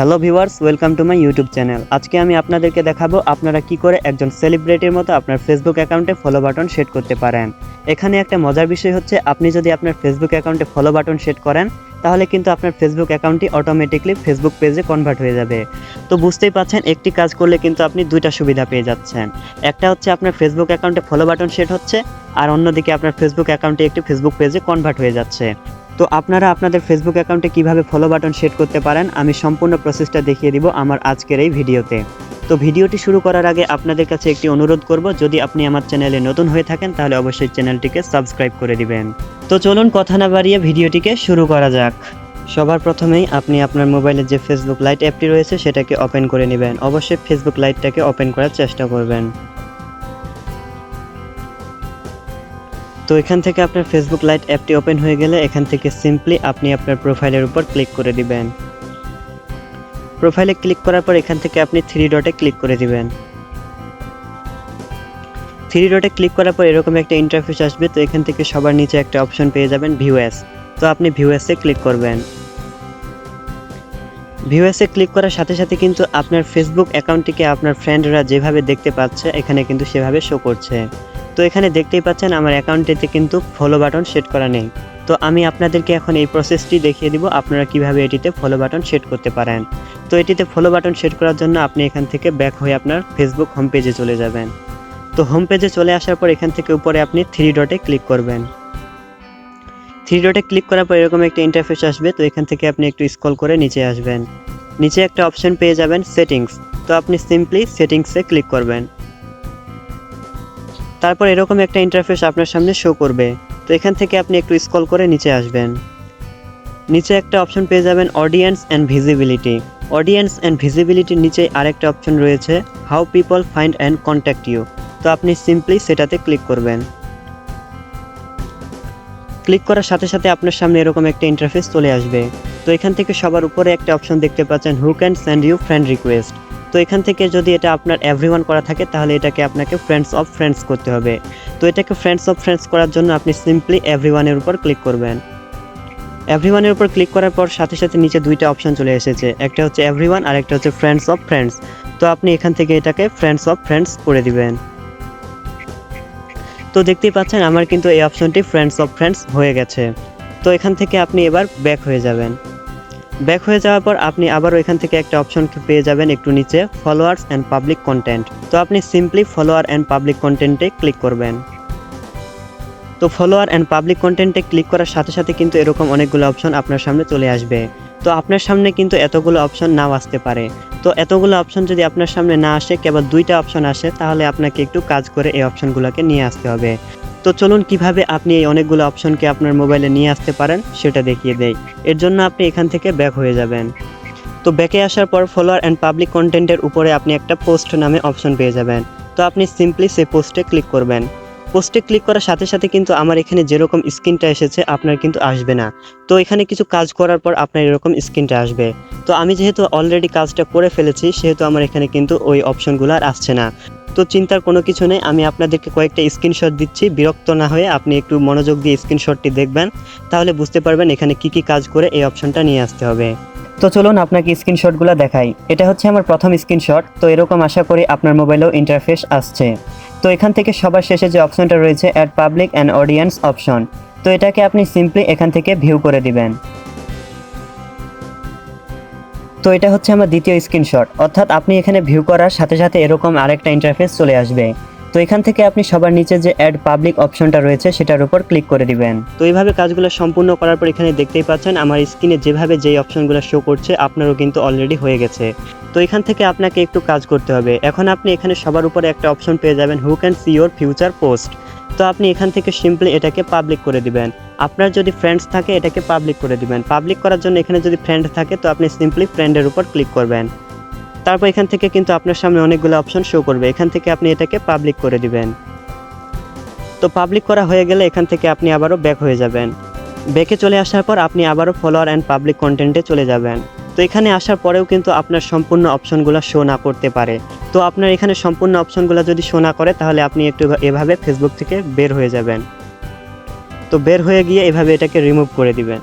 Hello viewers, welcome to my YouTube channel. আজকে আমি আপনাদেরকে দেখাবো আপনারা কি করে একজন সেলিব্রিটির মতো আপনার ফেসবুক অ্যাকাউন্টে ফলো বাটন সেট করতে পারেন। এখানে একটা মজার বিষয় হচ্ছে, আপনি যদি আপনার ফেসবুক অ্যাকাউন্টে ফলো বাটন সেট করেন তাহলে কিন্তু আপনার ফেসবুক অ্যাকাউন্টটি অটোমেটিকলি ফেসবুক পেজে কনভার্ট হয়ে যাবে। তো বুঝতেই পাচ্ছেন, একটি কাজ করলে কিন্তু আপনি দুইটা সুবিধা পেয়ে যাচ্ছেন। একটা হচ্ছে আপনার ফেসবুক অ্যাকাউন্টে ফলো বাটন সেট হচ্ছে, আর অন্যদিকে আপনার ফেসবুক অ্যাকাউন্টে একটি ফেসবুক পেজে কনভার্ট হয়ে যাচ্ছে। তো আপনারা আপনাদের ফেসবুক অ্যাকাউন্টে কিভাবে ফলো বাটন সেট করতে পারেন আমি সম্পূর্ণ প্রসেসটা দেখিয়ে দিব আমার আজকের এই ভিডিওতে। তো ভিডিওটি শুরু করার আগে আপনাদের কাছে একটি অনুরোধ করব, যদি আপনি আমার চ্যানেলে নতুন হয়ে থাকেন তাহলে অবশ্যই চ্যানেলটিকে সাবস্ক্রাইব করে দিবেন। তো চলুন কথা না বাড়িয়ে ভিডিওটিকে শুরু করা যাক। সবার প্রথমেই আপনি আপনার মোবাইলে যে ফেসবুক লাইট অ্যাপটি রয়েছে সেটাকে ওপেন করে নেবেন। অবশ্যই ফেসবুক লাইটটাকে ওপেন করার চেষ্টা করবেন। তো এখান থেকে আপনার ফেসবুক লাইট অ্যাপটি ওপেন হয়ে গেলে এখান থেকে সিম্পলি আপনি আপনার প্রোফাইলের উপর ক্লিক করে দিবেন। প্রোফাইলে ক্লিক করার পর এখান থেকে আপনি থ্রি ডটে ক্লিক করে দিবেন। থ্রি ডটে ক্লিক করার পর এরকম একটা ইন্টারফেস আসবে। তো এখান থেকে সবার নিচে একটা অপশন পেয়ে যাবেন ভিউ অ্যাজ। তো আপনি ভিউ অ্যাজে ক্লিক করবেন। ভিউ অ্যাজে ক্লিক করার সাথে সাথে কিন্তু আপনার ফেসবুক অ্যাকাউন্টটিকে আপনার ফ্রেন্ডরা যেভাবে দেখতে পাচ্ছে এখানে কিন্তু সেভাবে শো করছে। তো এখানে দেখতেই পাচ্ছেন আমার অ্যাকাউন্টটিতে কিন্তু ফলো বাটন সেট করা নেই। তো আমি আপনাদেরকে এখন এই প্রসেসটি দেখিয়ে দিব আপনারা কিভাবে এটিতে ফলো বাটন সেট করতে পারেন। তো এটিতে ফলো বাটন সেট করার জন্য আপনি এখান থেকে ব্যাক হয়ে আপনার ফেসবুক হোম পেজে চলে যাবেন। তো হোম পেজে চলে আসার পর এখান থেকে উপরে আপনি থ্রি ডটে ক্লিক করবেন। থ্রি ডটে ক্লিক করার পর এরকম একটা ইন্টারফেস আসবে। তো এখান থেকে আপনি একটু স্ক্রল করে নিচে আসবেন। নিচে একটা অপশন পেয়ে যাবেন সেটিংস। তো আপনি সিম্পলি সেটিংসে ক্লিক করবেন। তারপর এরকম একটা ইন্টারফেস আপনার সামনে শো করবে। তো এখান থেকে আপনি একটু স্ক্রল করে নিচে আসবেন। নিচে একটা অপশন পেয়ে যাবেন audience and visibility. Audience and ভিজিবিলিটির নিচে আরেকটা অপশন রয়েছে how people find and contact you. তো আপনি সিম্পলি সেটাতে ক্লিক করবেন। ক্লিক করার সাথে সাথে আপনার সামনে এরকম একটা ইন্টারফেস চলে আসবে। তো এখান থেকে সবার উপরে একটা অপশন দেখতে পাচ্ছেন who can send you friend request. তো এখান থেকে যদি এটা আপনার এভরিওয়ান করা থাকে তাহলে এটাকে আপনাকে ফ্রেন্ডস অফ ফ্রেন্ডস করতে হবে। তো এটাকে ফ্রেন্ডস অফ ফ্রেন্ডস করার জন্য আপনি সিম্পলি এভরিওয়ানের উপর ক্লিক করবেন। এভরিওয়ানের উপর ক্লিক করার পর সাথে সাথে নিচে দুইটা অপশন চলে এসেছে, একটা হচ্ছে এভরিওয়ান আর একটা হচ্ছে ফ্রেন্ডস অফ ফ্রেন্ডস। তো আপনি এখান থেকে এটাকে ফ্রেন্ডস অফ ফ্রেন্ডস করে দিবেন। তো দেখতেই পাচ্ছেন আমার কিন্তু এই অপশনটি ফ্রেন্ডস অফ ফ্রেন্ডস হয়ে গেছে। তো এখান থেকে আপনি এবার ব্যাক হয়ে যাবেন। ব্যাক হয়ে যাওয়ার পর আপনি আবারও এখান থেকে একটা অপশন পেয়ে যাবেন একটু নিচে ফলোয়ার্স অ্যান্ড পাবলিক কন্টেন্ট। তো আপনি সিম্পলি ফলোয়ার অ্যান্ড পাবলিক কন্টেন্টে ক্লিক করবেন। তো ফলোয়ার অ্যান্ড পাবলিক কন্টেন্টে ক্লিক করার সাথে সাথে কিন্তু এরকম অনেকগুলো অপশন আপনার সামনে চলে আসবে। তো আপনার সামনে কিন্তু এতগুলো অপশন নাও আসতে পারে। তো এতগুলো অপশন যদি আপনার সামনে না আসে, কেবল দুইটা অপশন আসে, তাহলে আপনাকে একটু কাজ করে এই অপশনগুলোকে নিয়ে আসতে হবে। তো চলুন কিভাবে আপনি এই অনেকগুলো অপশনকে আপনার মোবাইলে নিয়ে আসতে পারেন সেটা দেখিয়ে দেই। এর জন্য আপনি এখান থেকে ব্যাক হয়ে যাবেন। তো ব্যাকে আসার পর ফলোয়ার অ্যান্ড পাবলিক কন্টেন্টের উপরে আপনি একটা পোস্ট নামে অপশন পেয়ে যাবেন। তো আপনি সিম্পলি সেই পোস্টে ক্লিক করবেন। পোস্টে ক্লিক করার সাথে সাথে কিন্তু আমার এখানে যেরকম স্ক্রিনটা এসেছে আপনার কিন্তু আসবে না। তো এখানে কিছু কাজ করার পর আপনার এরকম স্ক্রিনটা আসবে। তো আমি যেহেতু অলরেডি কাজটা করে ফেলেছি সেহেতু আমার এখানে কিন্তু ওই অপশনগুলো আর আসছে না। তো চিন্তার কোনো কিছু নেই, আমি আপনাদেরকে কয়েকটা স্ক্রিনশট দিচ্ছি। বিরক্ত না হয়ে আপনি একটু মনোযোগ দিয়ে স্ক্রিনশটটি দেখবেন, তাহলে বুঝতে পারবেন এখানে কি কি কাজ করে এই অপশনটা নিয়ে আসতে হবে। তো চলুন আপনাকে স্ক্রিনশটগুলো দেখাই। এটা হচ্ছে আমার প্রথম স্ক্রিনশট। তো এরকম আশা করি আপনার মোবাইলেও ইন্টারফেস আসছে। তো এখান থেকে সবার শেষে যে অপশনটা রয়েছে add public and audience option, তো এটাকে আপনি সিম্পলি এখান থেকে ভিউ করে দিবেন। তো এটা হচ্ছে আমার দ্বিতীয় স্ক্রিনশট, অর্থাৎ আপনি এখানে ভিউ করার সাথে সাথে এরকম আরেকটা ইন্টারফেস চলে আসবে। তো এখান থেকে আপনি সবার নিচে যে অ্যাড পাবলিক অপশনটা রয়েছে সেটার উপর ক্লিক করে দিবেন। তো এইভাবে কাজগুলো সম্পূর্ণ করার পর এখানে দেখতেই পাচ্ছেন আমার স্ক্রিনে যেভাবে যেই অপশনগুলো শো করছে আপনারও কিন্তু অলরেডি হয়ে গেছে। তো এখান থেকে আপনাকে একটু কাজ করতে হবে। এখন আপনি এখানে সবার উপরে একটা অপশন পেয়ে যাবেন হু can see your future post. তো আপনি এখান থেকে সিম্পলি এটাকে পাবলিক করে দিবেন। আপনার যদি ফ্রেন্ডস থাকে এটাকে পাবলিক করে দিবেন। পাবলিক করার জন্য এখানে যদি ফ্রেন্ড থাকে তো আপনি সিম্পলি ফ্রেন্ডের উপর ক্লিক করবেন। তারপর এখান থেকে কিন্তু আপনার সামনে অনেকগুলো অপশন শো করবে, এখান থেকে আপনি এটাকে পাবলিক করে দিবেন। তো পাবলিক করা হয়ে গেলে এখান থেকে আপনি আবারও ব্যাক হয়ে যাবেন। ব্যাকে চলে আসার পর আপনি আবারও ফলোয়ার অ্যান্ড পাবলিক কন্টেন্টে চলে যাবেন। তো এখানে আসার পরেও কিন্তু আপনার সম্পূর্ণ অপশনগুলো শো না করতে পারে। তো আপনার এখানে সম্পূর্ণ অপশনগুলো যদি শো না করে তাহলে আপনি একটু এভাবে ফেসবুক থেকে বের হয়ে যাবেন। তো বের হয়ে গিয়ে এভাবে এটাকে রিমুভ করে দিবেন।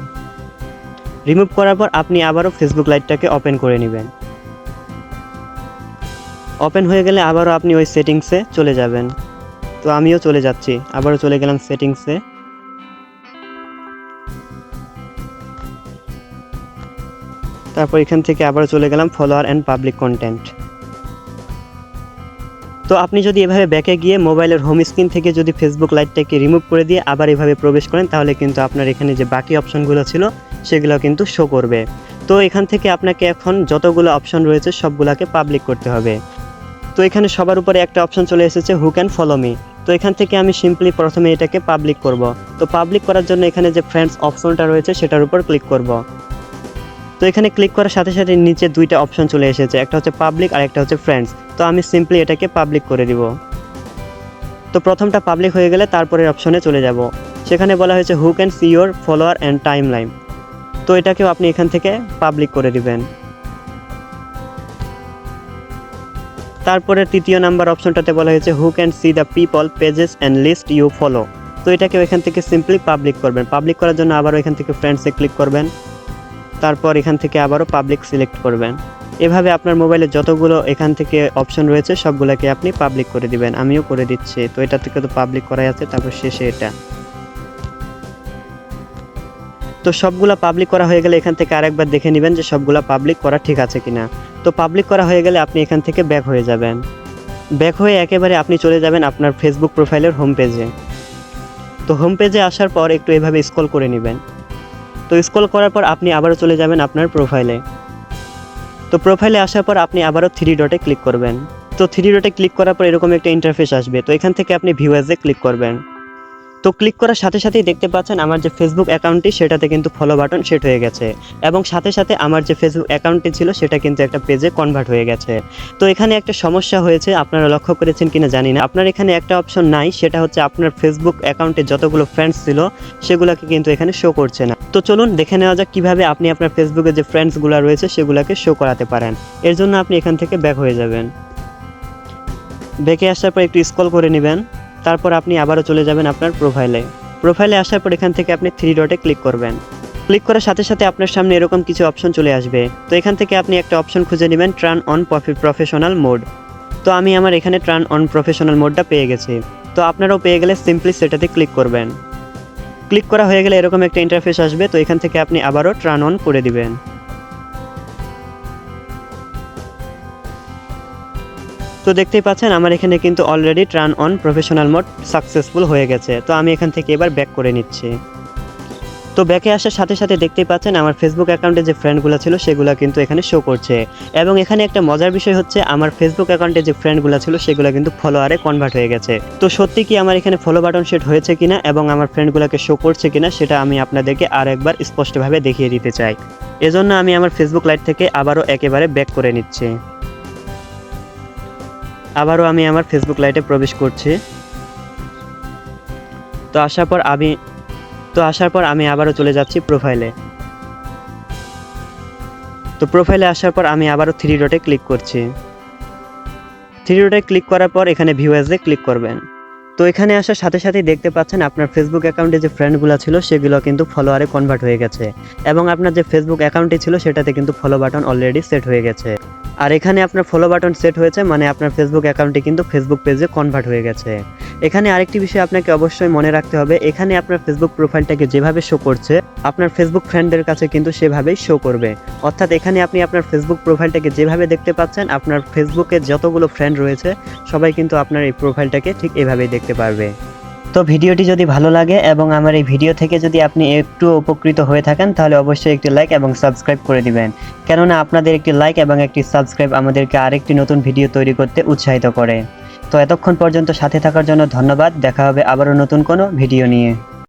রিমুভ করার পর আপনি আবারও ফেসবুক লাইটটাকে ওপেন করে নেবেন। ওপেন হয়ে গেলে আবারও আপনি ওই সেটিংসে চলে যাবেন। তো আমিও চলে যাচ্ছি, আবারও চলে গেলাম সেটিংসে। তারপর এখান থেকে আবারও চলে গেলাম ফলোয়ার অ্যান্ড পাবলিক কন্টেন্ট। তো আপনি যদি এভাবে ব্যাকে গিয়ে মোবাইলের হোম স্ক্রিন থেকে যদি ফেসবুক লাইটটাকে রিমুভ করে দিয়ে আবার এভাবে প্রবেশ করেন, তাহলে কিন্তু আপনার এখানে যে বাকি অপশনগুলো ছিল সেগুলো কিন্তু শো করবে। তো এখান থেকে আপনাকে এখন যতগুলো অপশন রয়েছে সবগুলোকে পাবলিক করতে হবে। তো এখানে সবার উপরে একটা অপশন চলে এসেছে হু ক্যান ফলো মি। তো এখান থেকে আমি সিম্পলি প্রথমে এটাকে পাবলিক করব। তো পাবলিক করার জন্য এখানে যে ফ্রেন্ডস অপশনটা রয়েছে সেটার উপর ক্লিক করব। তো এখানে ক্লিক করার সাথে সাথে নিচে দুইটা অপশন চলে এসেছে, একটা হচ্ছে পাবলিক আর একটা হচ্ছে ফ্রেন্ডস। তো আমি সিম্পলি এটাকে পাবলিক করে দিব। তো প্রথমটা পাবলিক হয়ে গেলে তারপরের অপশনে চলে যাব। সেখানে বলা হয়েছে who can see your follower and time line. তো এটাকেও আপনি এখান থেকে পাবলিক করে দিবেন। তারপরে তৃতীয় নাম্বার অপশনটাতে বলা হয়েছে who can see the people pages and list you follow. তো এটাকেও এখান থেকে সিম্পলি পাবলিক করবেন। পাবলিক করার জন্য আবারও এখান থেকে ফ্রেন্ডসে ক্লিক করবেন। তারপর এখান থেকে আবারও পাবলিক সিলেক্ট করবেন। এভাবে আপনার মোবাইলে যতগুলো এখান থেকে অপশন রয়েছে সবগুলোকে আপনি পাবলিক করে দিবেন। আমিও করে দিচ্ছি। তো এটা থেকে তো পাবলিক করাই আছে, তারপর শেষে এটা। তো সবগুলা পাবলিক করা হয়ে গেলে এখান থেকে আরেকবার দেখে নেবেন যে সবগুলা পাবলিক করা ঠিক আছে কিনা। তো পাবলিক করা হয়ে গেলে আপনি এখান থেকে ব্যাক হয়ে যাবেন। ব্যাক হয়ে একেবারে আপনি চলে যাবেন আপনার ফেসবুক প্রোফাইলের হোম পেজে। তো হোম পেজে আসার পর একটু এভাবে স্ক্রল করে নেবেন। তো স্ক্রল করার পর আপনি আবারও চলে যাবেন আপনার প্রোফাইলে। তো প্রোফাইলে আসার পর আপনি আবারও 3 ডটে ক্লিক করবেন। তো 3 ডটে ক্লিক করার পর এরকম একটা ইন্টারফেস আসবে। তো এখান থেকে আপনি ভিউ অ্যাজে ক্লিক করবেন। তো ক্লিক করার সাথে সাথেই দেখতে পাচ্ছেন আমার যে ফেসবুক অ্যাকাউন্টটি সেটাতে কিন্তু ফলো বাটন সেট হয়ে গেছে, এবং সাথে সাথে আমার যে ফেসবুক অ্যাকাউন্টটি ছিল সেটা কিন্তু একটা পেজে কনভার্ট হয়ে গেছে। তো এখানে একটা সমস্যা হয়েছে, আপনারা লক্ষ্য করেছেন কিনা জানি না। আপনার এখানে একটা অপশন নাই, সেটা হচ্ছে আপনার ফেসবুক অ্যাকাউন্টে যতগুলো ফ্রেন্ডস ছিল সেগুলোকে কিন্তু এখানে শো করছে না। তো চলুন দেখে নেওয়া যাক কিভাবে আপনি আপনার ফেসবুকে যে ফ্রেন্ডসগুলো রয়েছে সেগুলোকে শো করাতে পারেন। এর জন্য আপনি এখান থেকে ব্যাক হয়ে যাবেন। ব্যাকে আসার পর একটু স্ক্রল করে নেবেন। তারপর আপনি আবারও চলে যাবেন আপনার প্রোফাইলে আসার পর এখান থেকে আপনি 3 ডটে ক্লিক করবেন। ক্লিক করার সাথে সাথে আপনার সামনে এরকম কিছু অপশন চলে আসবে। তো এখান থেকে আপনি একটা অপশন খুঁজে নেবেন টার্ন অন প্রফেশনাল মোড। তো আমি আমার এখানে টার্ন অন প্রফেশনাল মোডটা পেয়ে গেছি। তো আপনারাও পেয়ে গেলে সিম্পলি সেটাতে ক্লিক করবেন। ক্লিক করা হয়ে গেলে এরকম একটা ইন্টারফেস আসবে। তো এখান থেকে আপনি আবারও টার্ন অন করে দিবেন। তো দেখতেই পাচ্ছেন আমার এখানে কিন্তু already turn on professional mode successful হয়ে গেছে। তো আমি এখান থেকে এবার ব্যাক করে নিচ্ছি। তো ব্যাকে আসার সাথে সাথে দেখতেই পাচ্ছেন আমার ফেসবুক অ্যাকাউন্টে যে ফ্রেন্ডগুলো ছিল সেগুলো কিন্তু এখানে শো করছে, এবং এখানে একটা মজার বিষয় হচ্ছে আমার ফেসবুক অ্যাকাউন্টে যে ফ্রেন্ডগুলো ছিল সেগুলো কিন্তু ফলোয়ারে কনভার্ট হয়ে গেছে। তো সত্যি কি আমার এখানে ফলো বাটন সেট হয়েছে কিনা এবং আমার ফ্রেন্ডগুলোকে শো করছে কিনা সেটা আমি আপনাদেরকে আর একবার স্পষ্টভাবে দেখিয়ে দিতে চাই। এজন্য আমি আমার ফেসবুক লাইট থেকে আবারও একেবারে ব্যাক করে নিচ্ছি। আবারও আমি আমার ফেসবুক লাইটে প্রবেশ করছি। তো আসার পর আমি আবারও চলে যাচ্ছি প্রোফাইলে। তো প্রোফাইলে আসার পর আমি আবারও 3 ডটে ক্লিক করছি। 3 ডটে ক্লিক করার পর এখানে ভিউ অ্যাজে ক্লিক করবেন। তো এখানে আসার সাথে সাথেই দেখতে পাচ্ছেন আপনার ফেসবুক অ্যাকাউন্টে যে ফ্রেন্ডগুলো ছিল সেগুলো কিন্তু ফলোয়ারে কনভার্ট হয়ে গেছে, এবং আপনার যে ফেসবুক অ্যাকাউন্টে ছিল সেটাতে কিন্তু ফলো বাটন অলরেডি সেট হয়ে গেছে। আর এখানে আপনার ফলো বাটন সেট হয়েছে মানে আপনার ফেসবুক অ্যাকাউন্টে কিন্তু ফেসবুক পেজে কনভার্ট হয়ে গেছে। এখানে আরেকটি বিষয় আপনাকে অবশ্যই মনে রাখতে হবে, এখানে আপনার ফেসবুক প্রোফাইলটাকে যেভাবে শো করছে আপনার ফেসবুক ফ্রেন্ডদের কাছে কিন্তু সেভাবেই শো করবে। অর্থাৎ এখানে আপনি আপনার ফেসবুক প্রোফাইলটাকে যেভাবে দেখতে পাচ্ছেন আপনার ফেসবুকে যতগুলো ফ্রেন্ড রয়েছে সবাই কিন্তু আপনার এই প্রোফাইলটাকে ঠিক এভাবেই দেখতে পারবে। তো ভিডিওটি যদি ভালো লাগে এবং আমার এই ভিডিও থেকে যদি আপনি একটু উপকৃত হয়ে থাকেন তাহলে অবশ্যই একটি লাইক এবং সাবস্ক্রাইব করে দিবেন, কেননা আপনাদের একটি লাইক এবং একটি সাবস্ক্রাইব আমাদেরকে আরেকটি নতুন ভিডিও তৈরি করতে উৎসাহিত করে। তো এতক্ষণ পর্যন্ত সাথে থাকার জন্য ধন্যবাদ। দেখা হবে আবারও নতুন কোনো ভিডিও নিয়ে।